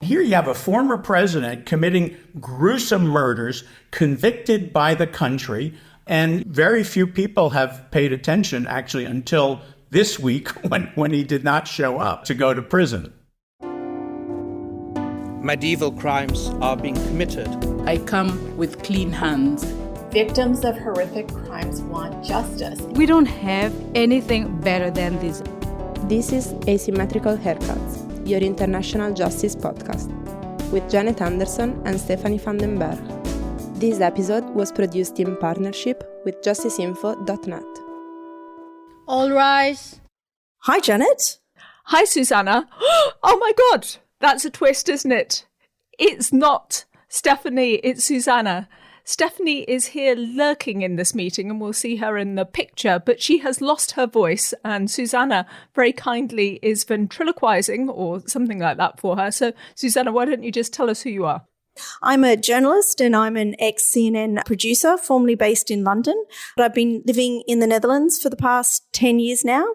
here you have a former president committing gruesome murders, convicted by the country, and very few people have paid attention, actually, until this week when he did not show up to go to prison. Medieval crimes are being committed. I come with clean hands. Victims of horrific crimes want justice. We don't have anything better than this. This is Asymmetrical Haircuts, your international justice podcast, with Janet Anderson and Stephanie van den Berg. This episode was produced in partnership with justiceinfo.net. All rise. Hi, Janet. Hi, Susanna. Oh my God, that's a twist, isn't it? It's not Stephanie, it's Susanna. Stephanie is here lurking in this meeting and we'll see her in the picture, but she has lost her voice and Susanna very kindly is ventriloquizing or something like that for her. So Susanna, why don't you just tell us who you are? I'm a journalist and I'm an ex-CNN producer, formerly based in London. But I've been living in the Netherlands for the past 10 years now.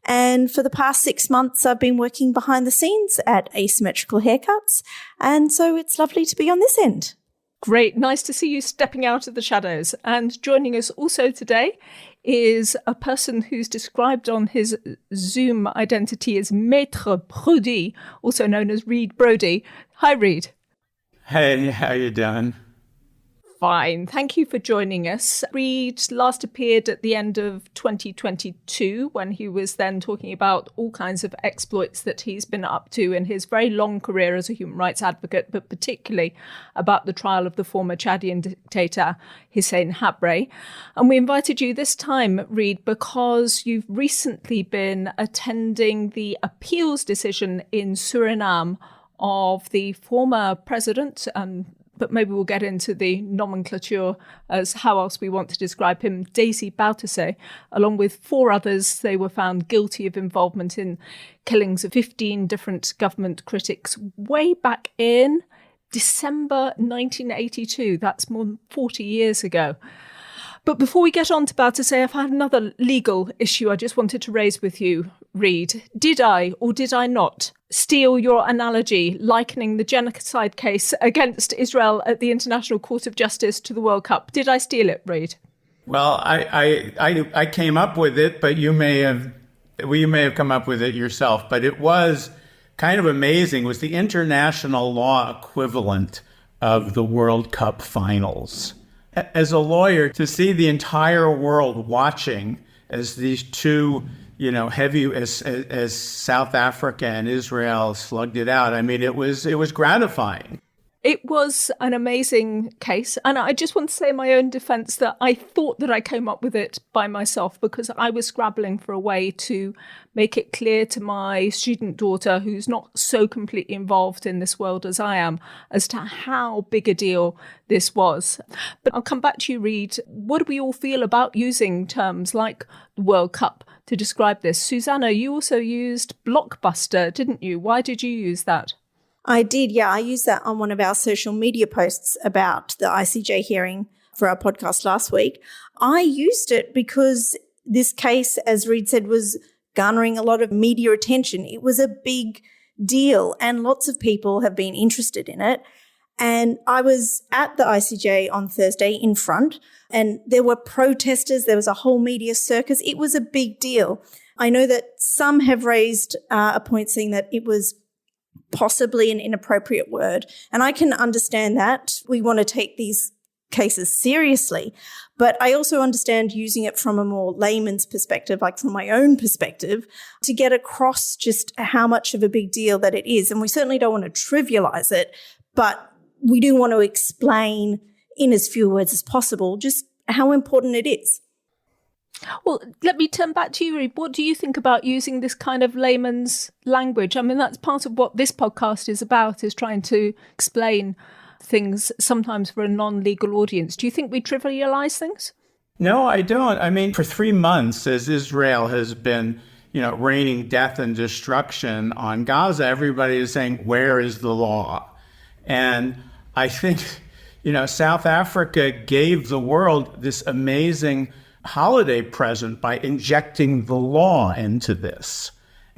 And for the past 6 months, I've been working behind the scenes at Asymmetrical Haircuts. And so it's lovely to be on this end. Great. Nice to see you stepping out of the shadows. And joining us also today is a person who's described on his Zoom identity as Maître Brody, also known as Reed Brody. Hi, Reed. Hey, how you doing? Fine. Thank you for joining us. Reed last appeared at the end of 2022 when he was then talking about all kinds of exploits that he's been up to in his very long career as a human rights advocate, but particularly about the trial of the former Chadian dictator Hissène Habré. And we invited you this time, Reed, because you've recently been attending the appeals decision in Suriname of the former president, but maybe we'll get into the nomenclature as how else we want to describe him, Desi Bouterse. Along with 4 others, they were found guilty of involvement in killings of 15 different government critics way back in December 1982. That's more than 40 years ago. But before we get on to Bouterse, I've had another legal issue I just wanted to raise with you, Reed. Did I or did I not steal your analogy likening the genocide case against Israel at the International Court of Justice to the World Cup? Did I steal it, Reed? Well, I came up with it, but you may have come up with it yourself. But it was kind of amazing. It was the international law equivalent of the World Cup finals. As a lawyer, to see the entire world watching as these two, as South Africa and Israel slugged it out, I mean, it was gratifying. It was an amazing case. And I just want to say in my own defense that I thought that I came up with it by myself because I was scrabbling for a way to make it clear to my student daughter, who's not so completely involved in this world as I am, as to how big a deal this was. But I'll come back to you, Reed. What do we all feel about using terms like the World Cup to describe this? Susanna, you also used blockbuster, didn't you? Why did you use that? I did, yeah. I used that on one of our social media posts about the ICJ hearing for our podcast last week. I used it because this case, as Reed said, was garnering a lot of media attention. It was a big deal and lots of people have been interested in it. And I was at the ICJ on Thursday in front and there were protesters. There was a whole media circus. It was a big deal. I know that some have raised a point saying that it was possibly an inappropriate word. And I can understand that. We want to take these cases seriously. But I also understand using it from a more layman's perspective, like from my own perspective, to get across just how much of a big deal that it is. And we certainly don't want to trivialize it, but we do want to explain in as few words as possible just how important it is. Well, let me turn back to you, Reed. What do you think about using this kind of layman's language? I mean, that's part of what this podcast is about, is trying to explain things sometimes for a non-legal audience. Do you think we trivialize things? No, I don't. I mean, for 3 months, as Israel has been, raining death and destruction on Gaza, everybody is saying, where is the law? And I think, South Africa gave the world this amazing holiday present by injecting the law into this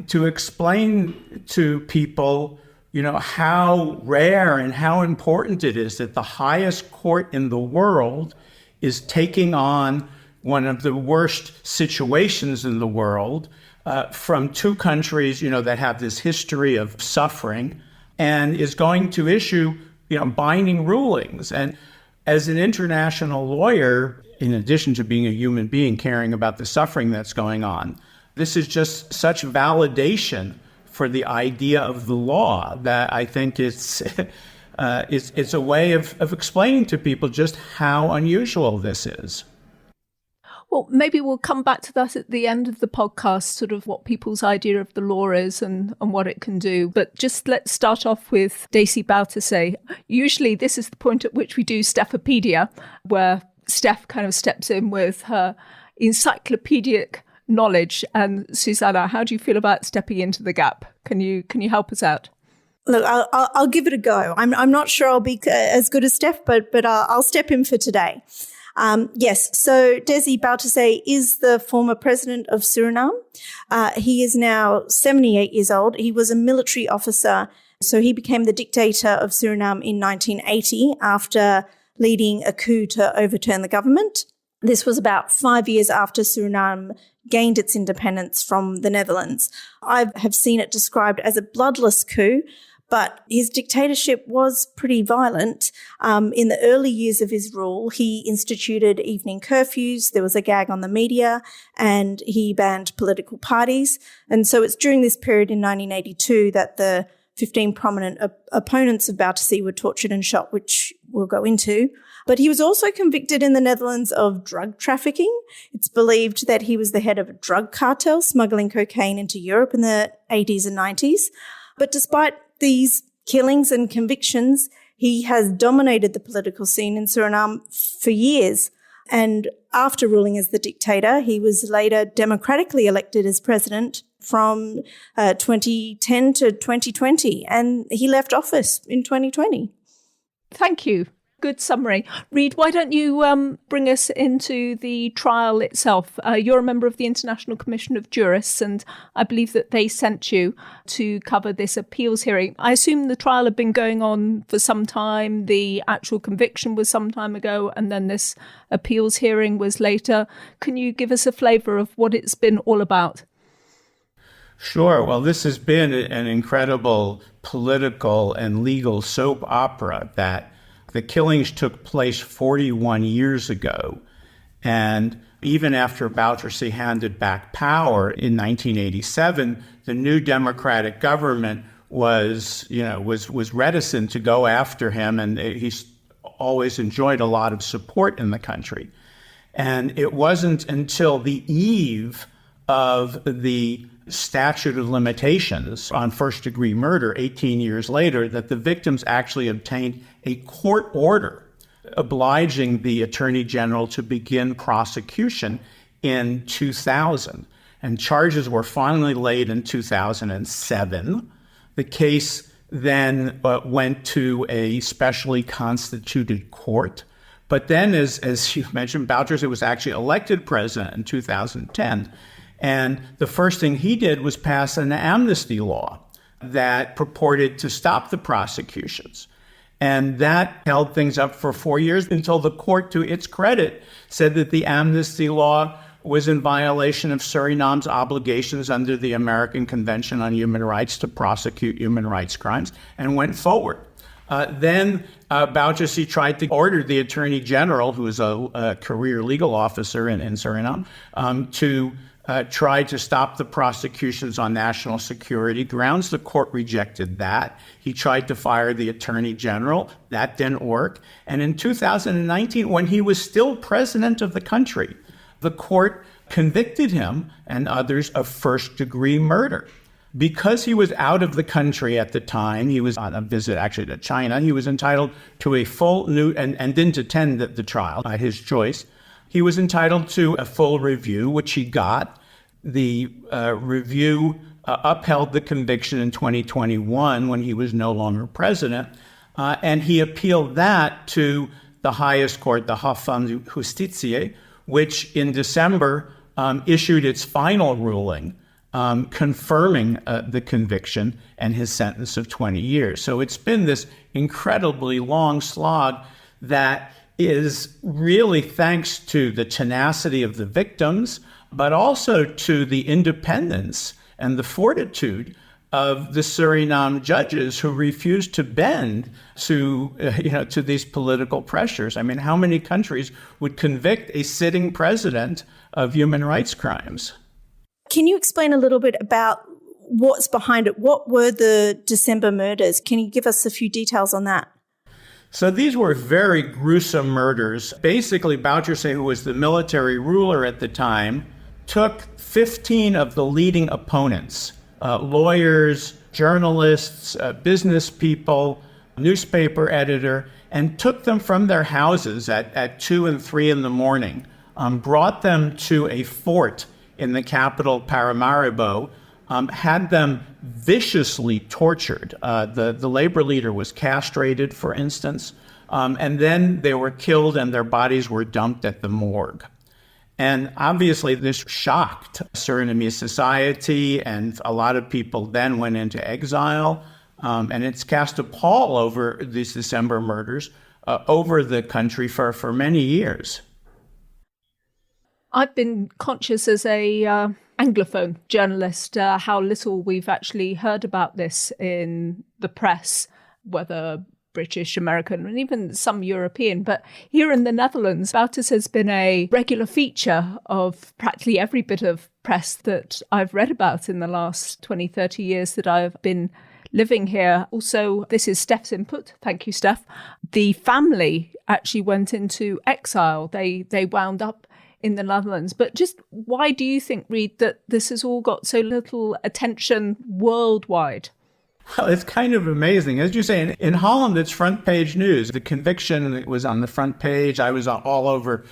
to explain to people, how rare and how important it is that the highest court in the world is taking on one of the worst situations in the world from two countries, that have this history of suffering, and is going to issue, binding rulings. And as an international lawyer, in addition to being a human being caring about the suffering that's going on, this is just such validation for the idea of the law that I think it's a way of explaining to people just how unusual this is. Well, maybe we'll come back to that at the end of the podcast, sort of what people's idea of the law is and what it can do. But just let's start off with Daisy Bautasay. Usually this is the point at which we do Stephopedia, where Steph kind of steps in with her encyclopedic knowledge. And Susanna, how do you feel about stepping into the gap? Can you help us out? Look, I'll give it a go. I'm not sure I'll be as good as Steph, but I'll step in for today. Yes, so Desi Bautasay is the former president of Suriname. He is now 78 years old. He was a military officer, so he became the dictator of Suriname in 1980 after leading a coup to overturn the government. This was about 5 years after Suriname gained its independence from the Netherlands. I have seen it described as a bloodless coup, but his dictatorship was pretty violent. In the early years of his rule, he instituted evening curfews, there was a gag on the media, and he banned political parties. And so it's during this period in 1982 that the 15 prominent opponents of Bautasay were tortured and shot, which we'll go into. But he was also convicted in the Netherlands of drug trafficking. It's believed that he was the head of a drug cartel smuggling cocaine into Europe in the 80s and 90s. But despite these killings and convictions, he has dominated the political scene in Suriname for years. And after ruling as the dictator, he was later democratically elected as president from 2010 to 2020, and he left office in 2020. Thank you. Good summary. Reed, why don't you bring us into the trial itself? You're a member of the International Commission of Jurists, and I believe that they sent you to cover this appeals hearing. I assume the trial had been going on for some time. The actual conviction was some time ago, and then this appeals hearing was later. Can you give us a flavour of what it's been all about? Sure. Well, this has been an incredible political and legal soap opera that the killings took place 41 years ago. And even after Bautasay handed back power in 1987, the new democratic government was reticent to go after him, and he's always enjoyed a lot of support in the country. And it wasn't until the eve of the statute of limitations on first-degree murder 18 years later that the victims actually obtained a court order obliging the Attorney General to begin prosecution in 2000. And charges were finally laid in 2007. The case then went to a specially constituted court. But then, as you mentioned, Bautasay was actually elected president in 2010. And the first thing he did was pass an amnesty law that purported to stop the prosecutions. And that held things up for 4 years until the court, to its credit, said that the amnesty law was in violation of Suriname's obligations under the American Convention on Human Rights to prosecute human rights crimes, and went forward. Then Bautasay tried to order the Attorney General, who is a career legal officer in Suriname, to try to stop the prosecutions on national security grounds. The court rejected that. He tried to fire the Attorney General. That didn't work. And in 2019, when he was still president of the country, the court convicted him and others of first-degree murder. Because he was out of the country at the time, he was on a visit actually to China, he was entitled to a full new, and didn't attend the trial by his choice. He was entitled to a full review, which he got. The review upheld the conviction in 2021 when he was no longer president, and he appealed that to the highest court, the Hof van Justitie, which in December issued its final ruling confirming the conviction and his sentence of 20 years. So it's been this incredibly long slog that is really thanks to the tenacity of the victims, but also to the independence and the fortitude of the Suriname judges who refused to bend to these political pressures. I mean, how many countries would convict a sitting president of human rights crimes? Can you explain a little bit about what's behind it? What were the December murders? Can you give us a few details on that? So these were very gruesome murders. Basically, Bouterse, who was the military ruler at the time, took 15 of the leading opponents, lawyers, journalists, business people, newspaper editor, and took them from their houses at 2 and 3 in the morning, brought them to a fort in the capital, Paramaribo, had them viciously tortured. The labor leader was castrated, for instance, and then they were killed and their bodies were dumped at the morgue. And obviously this shocked Surinamese society, and a lot of people then went into exile. And it's cast a pall over these December murders over the country for many years. I've been conscious as a Anglophone journalist how little we've actually heard about this in the press, whether British, American, and even some European. But here in the Netherlands, Bouterse has been a regular feature of practically every bit of press that I've read about in the last 20, 30 years that I've been living here. Also, this is Steph's input. Thank you, Steph. The family actually went into exile. They wound up in the Netherlands. But just why do you think, Reed, that this has all got so little attention worldwide? Well, it's kind of amazing. As you say, in Holland, it's front page news. The conviction was on the front page. I was all over,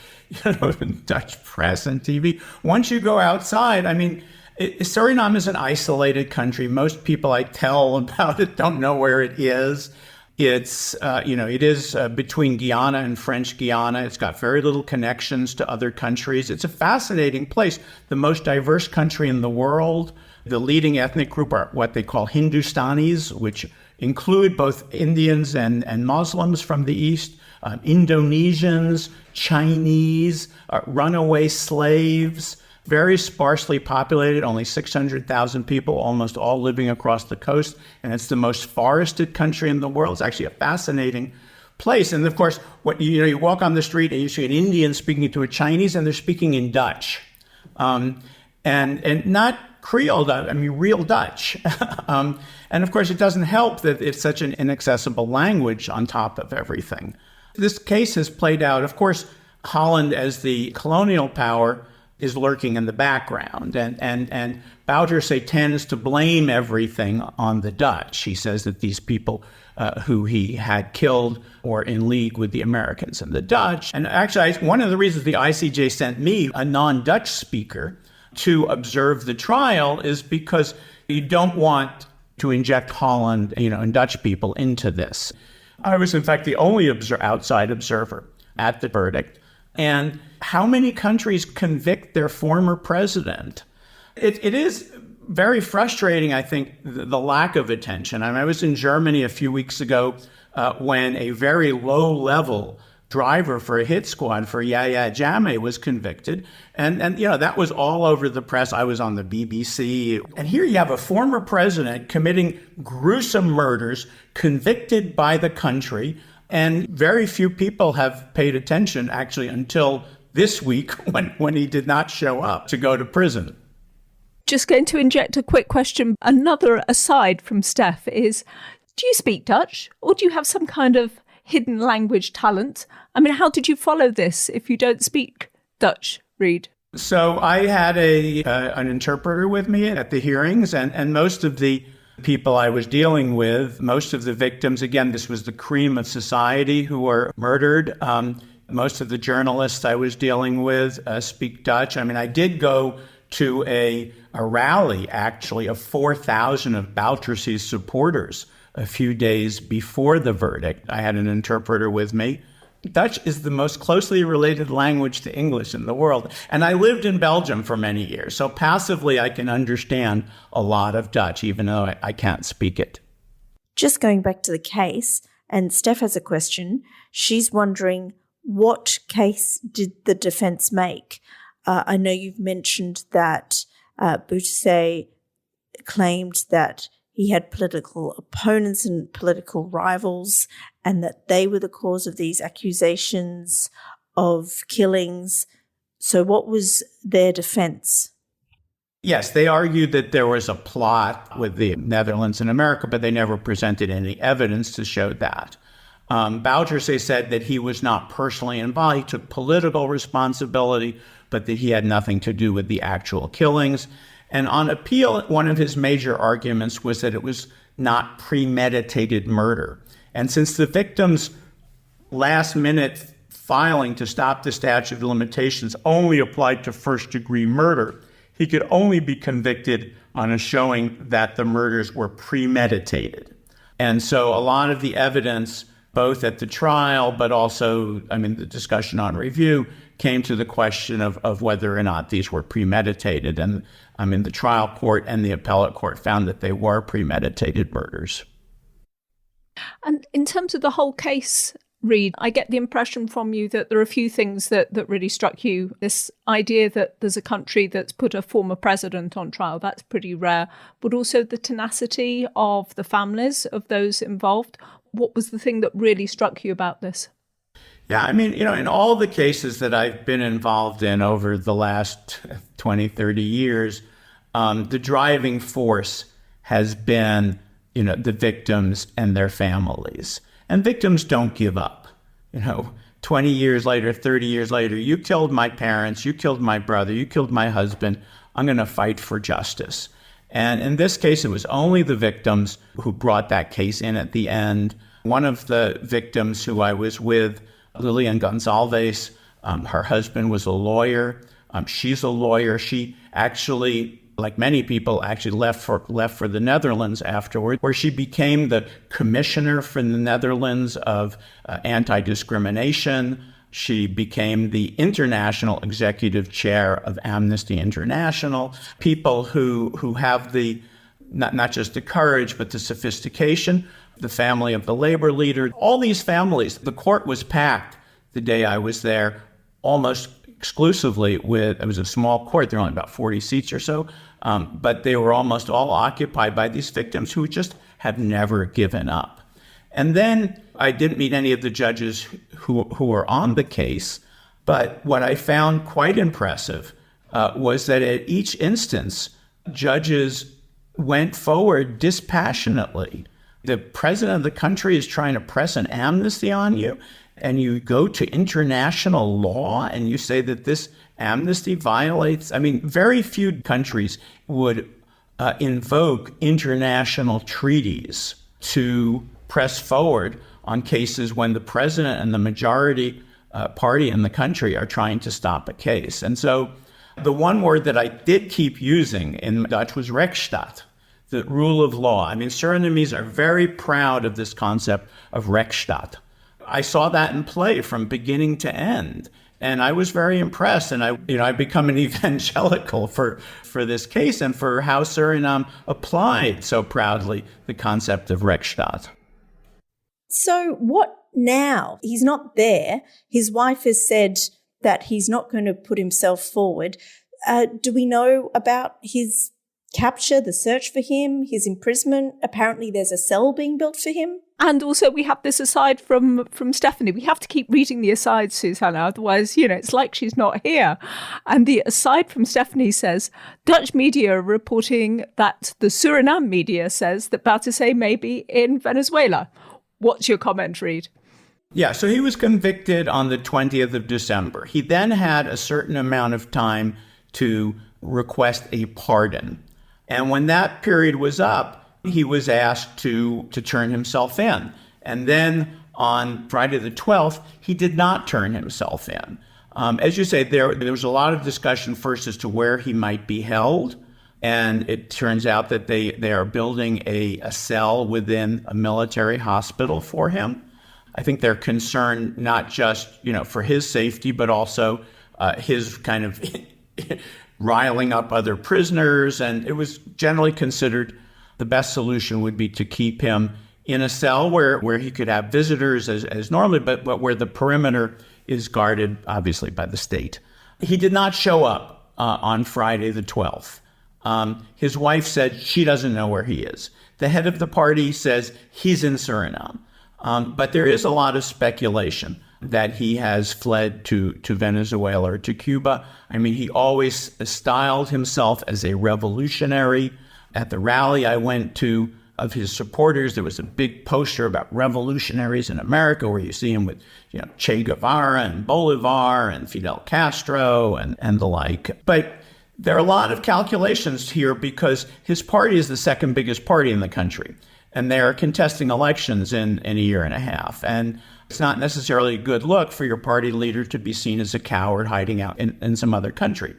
Dutch press and TV. Once you go outside, I mean, Suriname is an isolated country. Most people I tell about it don't know where it is. It's, it is between Guyana and French Guiana. It's got very little connections to other countries. It's a fascinating place, the most diverse country in the world. The leading ethnic group are what they call Hindustanis, which include both Indians and Muslims from the East, Indonesians, Chinese, runaway slaves, very sparsely populated, only 600,000 people, almost all living across the coast. And it's the most forested country in the world. It's actually a fascinating place. And of course, you walk on the street and you see an Indian speaking to a Chinese, and they're speaking in Dutch. And not Creole, real Dutch. And of course, it doesn't help that it's such an inaccessible language on top of everything. This case has played out. Of course, Holland, as the colonial power, is lurking in the background. And Bouterse tends to blame everything on the Dutch. He says that these people who he had killed were in league with the Americans and the Dutch. And actually, one of the reasons the ICJ sent me, a non-Dutch speaker, to observe the trial is because you don't want to inject Holland, and Dutch people into this. I was, in fact, the only outside observer at the verdict. And how many countries convict their former president? It is very frustrating, I think, the lack of attention. I was in Germany a few weeks ago when a very low-level driver for a hit squad for Yahya Jammeh was convicted. And that was all over the press. I was on the BBC. And here you have a former president committing gruesome murders, convicted by the country. And very few people have paid attention, actually, until this week when he did not show up to go to prison. Just going to inject a quick question. Another aside from Steph is, do you speak Dutch, or do you have some kind of hidden language talent? How did you follow this if you don't speak Dutch, Reed? So I had an interpreter with me at the hearings, and most of the people I was dealing with, most of the victims, again, this was the cream of society who were murdered. Most of the journalists I was dealing with speak Dutch. I did go to a rally, actually, of 4,000 of Bouterse's supporters a few days before the verdict. I had an interpreter with me. Dutch is the most closely related language to English in the world. And I lived in Belgium for many years. So passively, I can understand a lot of Dutch, even though I can't speak it. Just going back to the case, and Steph has a question. She's wondering, what case did the defense make? I know you've mentioned that Bouteille claimed that he had political opponents and political rivals, and that they were the cause of these accusations of killings. So what was their defense? Yes, they argued that there was a plot with the Netherlands and America, but they never presented any evidence to show that. Bouteille said that he was not personally involved. He took political responsibility, but that he had nothing to do with the actual killings. And on appeal, one of his major arguments was that it was not premeditated murder. And since the victim's last-minute filing to stop the statute of limitations only applied to first-degree murder, he could only be convicted on a showing that the murders were premeditated. And so a lot of the evidence, both at the trial, but also, the discussion on review, came to the question of whether or not these were premeditated. And the trial court and the appellate court found that they were premeditated murders. And in terms of the whole case, Reed, I get the impression from you that there are a few things that really struck you. This idea that there's a country that's put a former president on trial, that's pretty rare, but also the tenacity of the families of those involved. What was the thing that really struck you about this? Yeah, in all the cases that I've been involved in over the last 20, 30 years, the driving force has been, the victims and their families. And victims don't give up. 20 years later, 30 years later, you killed my parents, you killed my brother, you killed my husband. I'm going to fight for justice. And in this case, it was only the victims who brought that case in at the end. One of the victims who I was with, Lilian Gonzalez, her husband was a lawyer. She's a lawyer. She actually, like many people, actually left for the Netherlands afterward, where she became the commissioner for the Netherlands of anti-discrimination. She became the international executive chair of Amnesty International. People who have the not just the courage, but the sophistication. The family of the labor leader, all these families. The court was packed the day I was there, almost exclusively with, it was a small court, there were only about 40 seats or so, but they were almost all occupied by these victims who just have never given up. And then I didn't meet any of the judges who were on the case, but what I found quite impressive was that at each instance, judges went forward dispassionately. The president of the country is trying to press an amnesty on you, and you go to international law and you say that this amnesty violates. Very few countries would invoke international treaties to press forward on cases when the president and the majority party in the country are trying to stop a case. And so the one word that I did keep using in Dutch was rechtsstaat, the rule of law. Surinamese are very proud of this concept of rechtsstaat. I saw that in play from beginning to end, and I was very impressed. And I've become an evangelical for this case and for how Suriname applied so proudly the concept of rechtsstaat. So what now? He's not there. His wife has said that he's not going to put himself forward. Do we know about his capture, the search for him, his imprisonment? Apparently there's a cell being built for him. And also we have this aside from Stephanie. We have to keep reading the aside, Susanna, otherwise, it's like she's not here. And the aside from Stephanie says, Dutch media are reporting that the Suriname media says that Bouteille may be in Venezuela. What's your comment, Reed? Yeah, so he was convicted on the 20th of December. He then had a certain amount of time to request a pardon. And when that period was up, he was asked to turn himself in. And then on Friday the 12th, he did not turn himself in. As you say, there was a lot of discussion first as to where he might be held. And it turns out that they are building a cell within a military hospital for him. I think they're concerned not just, for his safety, but also his kind of riling up other prisoners. And it was generally considered the best solution would be to keep him in a cell where he could have visitors as normally, but where the perimeter is guarded, obviously, by the state. He did not show up on Friday the 12th. His wife said she doesn't know where he is. The head of the party says he's in Suriname. But there is a lot of speculation that he has fled to Venezuela or to Cuba. I mean, he always styled himself as a revolutionary. At the rally I went to of his supporters, there was a big poster about revolutionaries in America where you see him with, Che Guevara and Bolivar and Fidel Castro and the like. But there are a lot of calculations here because his party is the second biggest party in the country. And they are contesting elections in a year and a half. And it's not necessarily a good look for your party leader to be seen as a coward hiding out in some other country.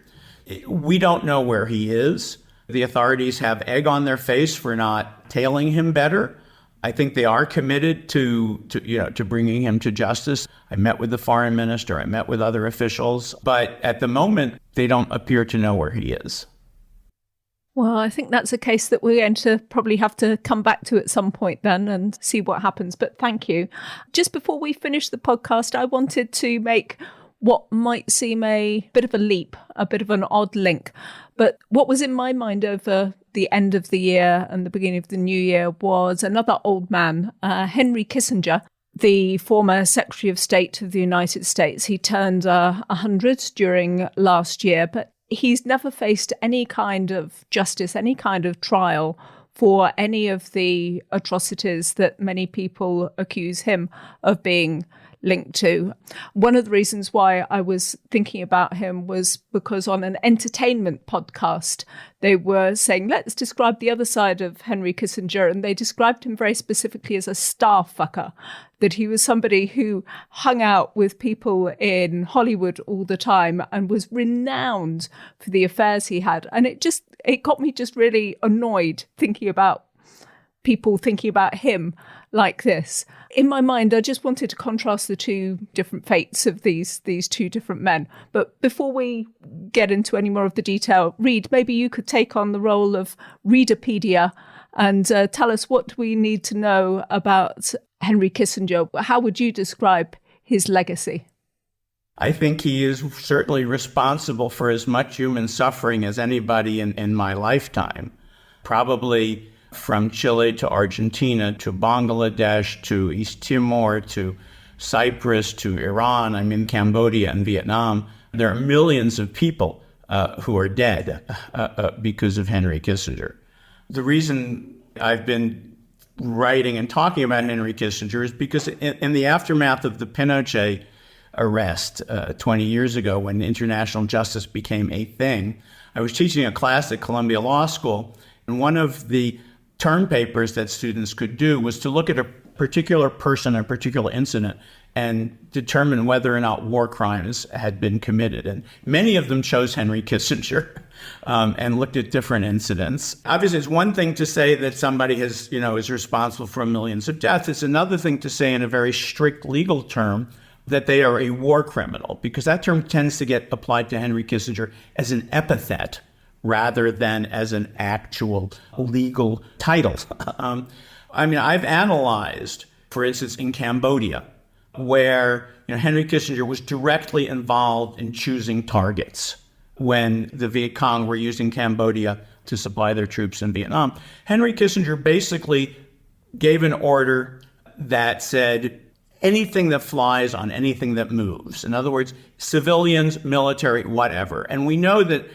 We don't know where he is. The authorities have egg on their face for not tailing him better. I think they are committed to bringing him to justice. I met with the foreign minister. I met with other officials. But at the moment, they don't appear to know where he is. Well, I think that's a case that we're going to probably have to come back to at some point then and see what happens. But thank you. Just before we finish the podcast, I wanted to make what might seem a bit of a leap, a bit of an odd link. But what was in my mind over the end of the year and the beginning of the new year was another old man, Henry Kissinger, the former Secretary of State of the United States. He turned 100 during last year, but he's never faced any kind of justice, any kind of trial for any of the atrocities that many people accuse him of being linked to. One of the reasons why I was thinking about him was because on an entertainment podcast, they were saying, let's describe the other side of Henry Kissinger. And they described him very specifically as a star fucker, that he was somebody who hung out with people in Hollywood all the time and was renowned for the affairs he had. And it got me just really annoyed thinking about people thinking about him like this. In my mind, I just wanted to contrast the two different fates of these two different men. But before we get into any more of the detail, Reed, maybe you could take on the role of Readerpedia and tell us what we need to know about Henry Kissinger. How would you describe his legacy? I think he is certainly responsible for as much human suffering as anybody in my lifetime. Probably from Chile to Argentina to Bangladesh to East Timor to Cyprus to Iran, Cambodia and Vietnam. There are millions of people who are dead because of Henry Kissinger. The reason I've been writing and talking about Henry Kissinger is because in the aftermath of the Pinochet arrest 20 years ago, when international justice became a thing, I was teaching a class at Columbia Law School, and one of the term papers that students could do was to look at a particular person, a particular incident, and determine whether or not war crimes had been committed. And many of them chose Henry Kissinger and looked at different incidents. Obviously, it's one thing to say that somebody is responsible for millions of deaths. It's another thing to say in a very strict legal term that they are a war criminal, because that term tends to get applied to Henry Kissinger as an epithet rather than as an actual legal title. I've analyzed, for instance, in Cambodia, where Henry Kissinger was directly involved in choosing targets when the Viet Cong were using Cambodia to supply their troops in Vietnam. Henry Kissinger basically gave an order that said anything that flies on anything that moves. In other words, civilians, military, whatever. And we know that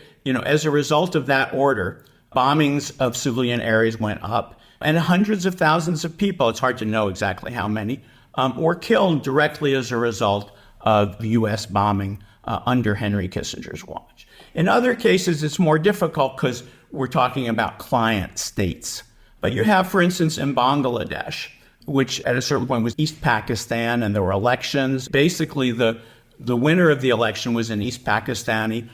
as a result of that order, bombings of civilian areas went up, and hundreds of thousands of people, it's hard to know exactly how many, were killed directly as a result of U.S. bombing under Henry Kissinger's watch. In other cases, it's more difficult because we're talking about client states. But you have, for instance, in Bangladesh, which at a certain point was East Pakistan, and there were elections. Basically, the winner of the election was an East Pakistani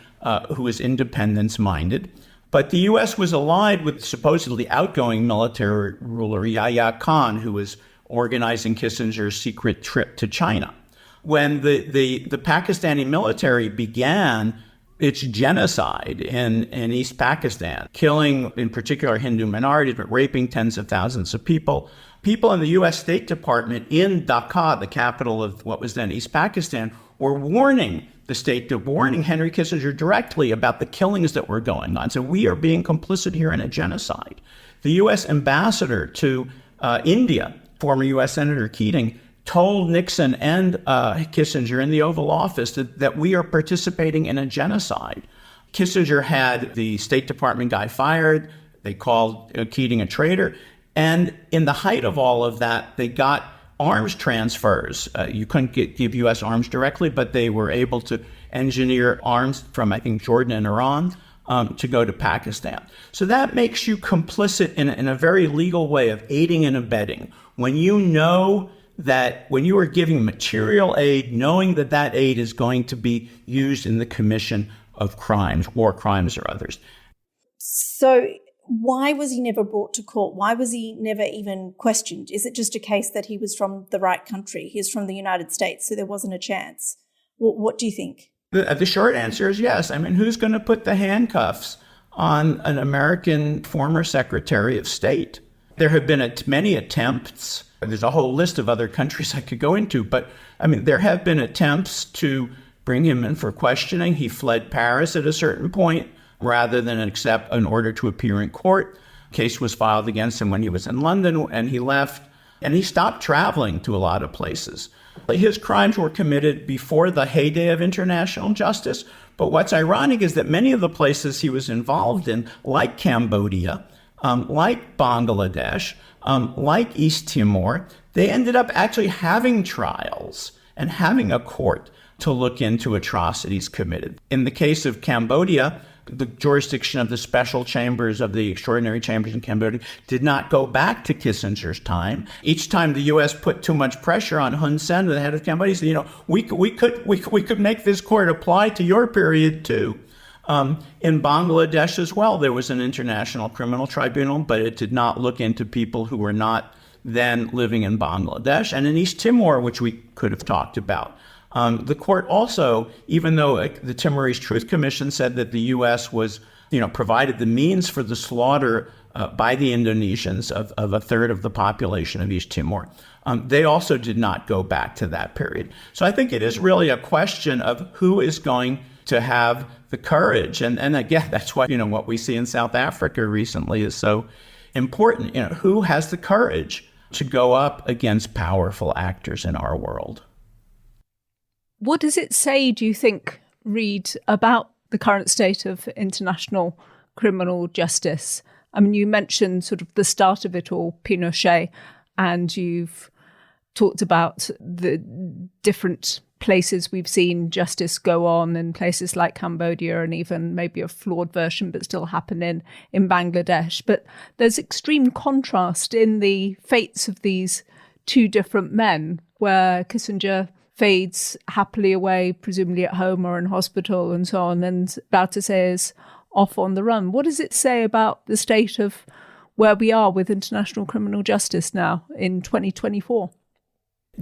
who was independence-minded. But the U.S. was allied with supposedly outgoing military ruler Yahya Khan, who was organizing Kissinger's secret trip to China. When the Pakistani military began its genocide in East Pakistan, killing in particular Hindu minorities, but raping tens of thousands of people, people in the U.S. State Department in Dhaka, the capital of what was then East Pakistan, were warning Henry Kissinger directly about the killings that were going on. So we are being complicit here in a genocide. The U.S. ambassador to India, former U.S. Senator Keating, told Nixon and Kissinger in the Oval Office that we are participating in a genocide. Kissinger had the State Department guy fired. They called Keating a traitor. And in the height of all of that, they got arms transfers. You couldn't give U.S. arms directly, but they were able to engineer arms from, I think, Jordan and Iran to go to Pakistan. So that makes you complicit in a very legal way of aiding and abetting. When you know that when you are giving material aid, knowing that that aid is going to be used in the commission of crimes, war crimes or others. So why was he never brought to court? Why was he never even questioned? Is it just a case that he was from the right country? He's from the United States, so there wasn't a chance. What do you think? The short answer is yes. I mean, who's going to put the handcuffs on an American former Secretary of State? There have been many attempts. There's a whole list of other countries I could go into, but I mean, there have been attempts to bring him in for questioning. He fled Paris at a certain point rather than accept an order to appear in court. Case was filed against him when he was in London, and he left, and he stopped traveling to a lot of places. His crimes were committed before the heyday of international justice, but what's ironic is that many of the places he was involved in, like Cambodia, like Bangladesh, like East Timor, they ended up actually having trials and having a court to look into atrocities committed. In the case of Cambodia, the jurisdiction of the special chambers of the extraordinary chambers in Cambodia did not go back to Kissinger's time. Each time the U.S. put too much pressure on Hun Sen, the head of Cambodia, said, we could make this court apply to your period too. In Bangladesh as well, there was an international criminal tribunal, but it did not look into people who were not then living in Bangladesh. And in East Timor, which we could have talked about, the court also, even though the Timorese Truth Commission said that the U.S. was, provided the means for the slaughter by the Indonesians of a third of the population of East Timor, they also did not go back to that period. So I think it is really a question of who is going to have the courage. And again, that's why, what we see in South Africa recently is so important. Who has the courage to go up against powerful actors in our world? What does it say, do you think, Reed, about the current state of international criminal justice? I mean, you mentioned sort of the start of it all, Pinochet, and you've talked about the different places we've seen justice go on in places like Cambodia, and even maybe a flawed version, but still happen in Bangladesh. But there's extreme contrast in the fates of these two different men, where Kissinger fades happily away, presumably at home or in hospital and so on, and Bouterse is off on the run. What does it say about the state of where we are with international criminal justice now in 2024?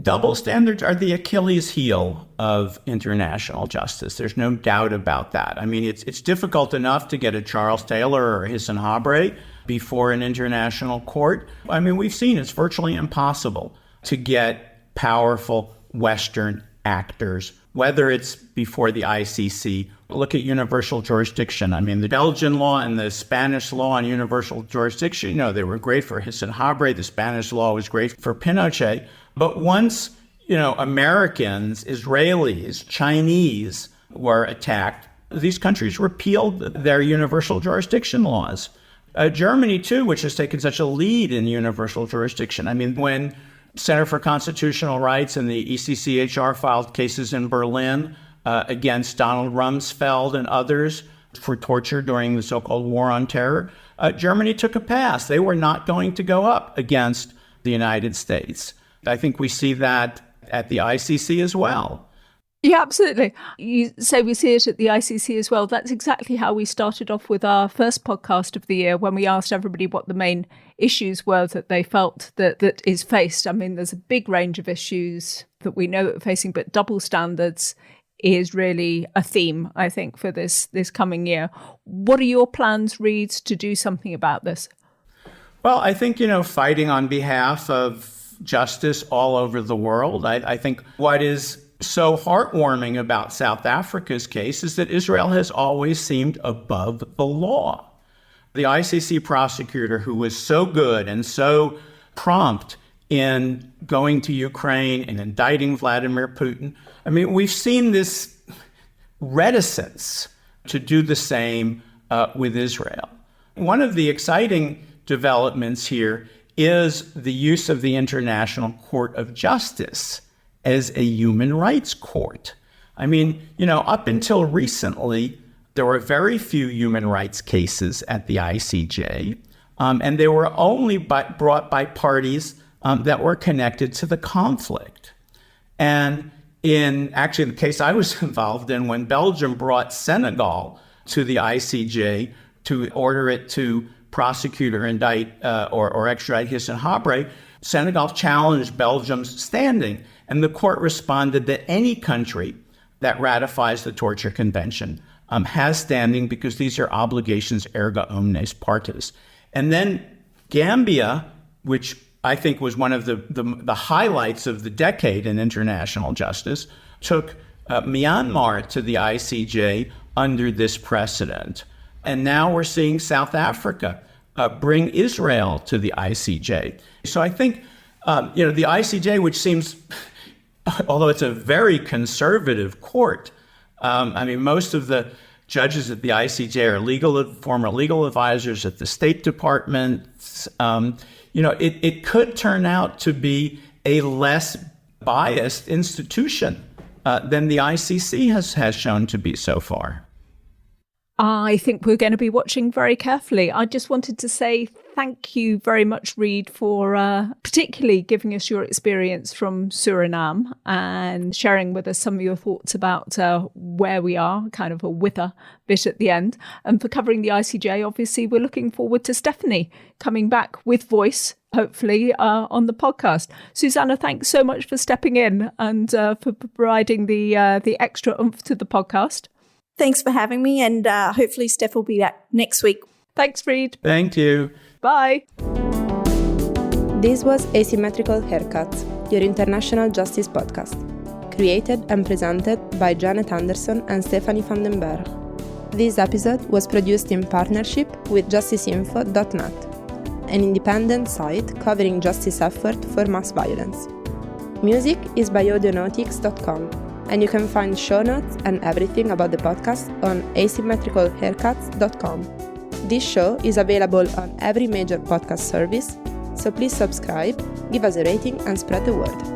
Double standards are the Achilles heel of international justice. There's no doubt about that. I mean, it's difficult enough to get a Charles Taylor or Hissin Habre before an international court. I mean, we've seen it's virtually impossible to get powerful Western actors, whether it's before the ICC. Look at universal jurisdiction. I mean, the Belgian law and the Spanish law on universal jurisdiction, they were great for Hissin Habre. The Spanish law was great for Pinochet. But once, Americans, Israelis, Chinese were attacked, these countries repealed their universal jurisdiction laws. Germany, too, which has taken such a lead in universal jurisdiction. I mean, when Center for Constitutional Rights and the ECCHR filed cases in Berlin against Donald Rumsfeld and others for torture during the so-called War on Terror, Germany took a pass. They were not going to go up against the United States. I think we see that at the ICC as well. Yeah, absolutely. You say we see it at the ICC as well. That's exactly how we started off with our first podcast of the year, when we asked everybody what the main issues were that they felt that is faced. I mean, there's a big range of issues that we know that we're facing, but double standards is really a theme, I think, for this coming year. What are your plans, Reed, to do something about this? Well, I think, fighting on behalf of justice all over the world. I think what is so heartwarming about South Africa's case is that Israel has always seemed above the law. The ICC prosecutor, who was so good and so prompt in going to Ukraine and indicting Vladimir Putin, I mean, we've seen this reticence to do the same with Israel. One of the exciting developments here is the use of the International Court of Justice as a human rights court. I mean, up until recently, there were very few human rights cases at the ICJ, and they were only brought by parties that were connected to the conflict. And in actually the case I was involved in, when Belgium brought Senegal to the ICJ to order it to prosecute or indict or extradite Hissène Habré, Senegal challenged Belgium's standing. And the court responded that any country that ratifies the Torture Convention has standing because these are obligations erga omnes partes. And then Gambia, which I think was one of the highlights of the decade in international justice, took Myanmar to the ICJ under this precedent. And now we're seeing South Africa bring Israel to the ICJ. So I think, the ICJ, which seems, although it's a very conservative court, most of the judges at the ICJ are former legal advisors at the State Department. It could turn out to be a less biased institution than the ICC has shown to be so far. I think we're going to be watching very carefully. I just wanted to say thank you very much, Reed, for particularly giving us your experience from Suriname and sharing with us some of your thoughts about where we are, kind of a wither bit at the end, and for covering the ICJ. Obviously, we're looking forward to Stephanie coming back with voice, hopefully, on the podcast. Susanna, thanks so much for stepping in and for providing the extra oomph to the podcast. Thanks for having me, and hopefully Steph will be back next week. Thanks, Reed. Thank you. Bye. This was Asymmetrical Haircuts, your international justice podcast, created and presented by Janet Anderson and Stephanie van den Berg. This episode was produced in partnership with justiceinfo.net, an independent site covering justice effort for mass violence. Music is by audionautics.com, and you can find show notes and everything about the podcast on asymmetricalhaircuts.com. This show is available on every major podcast service, so please subscribe, give us a rating, and spread the word.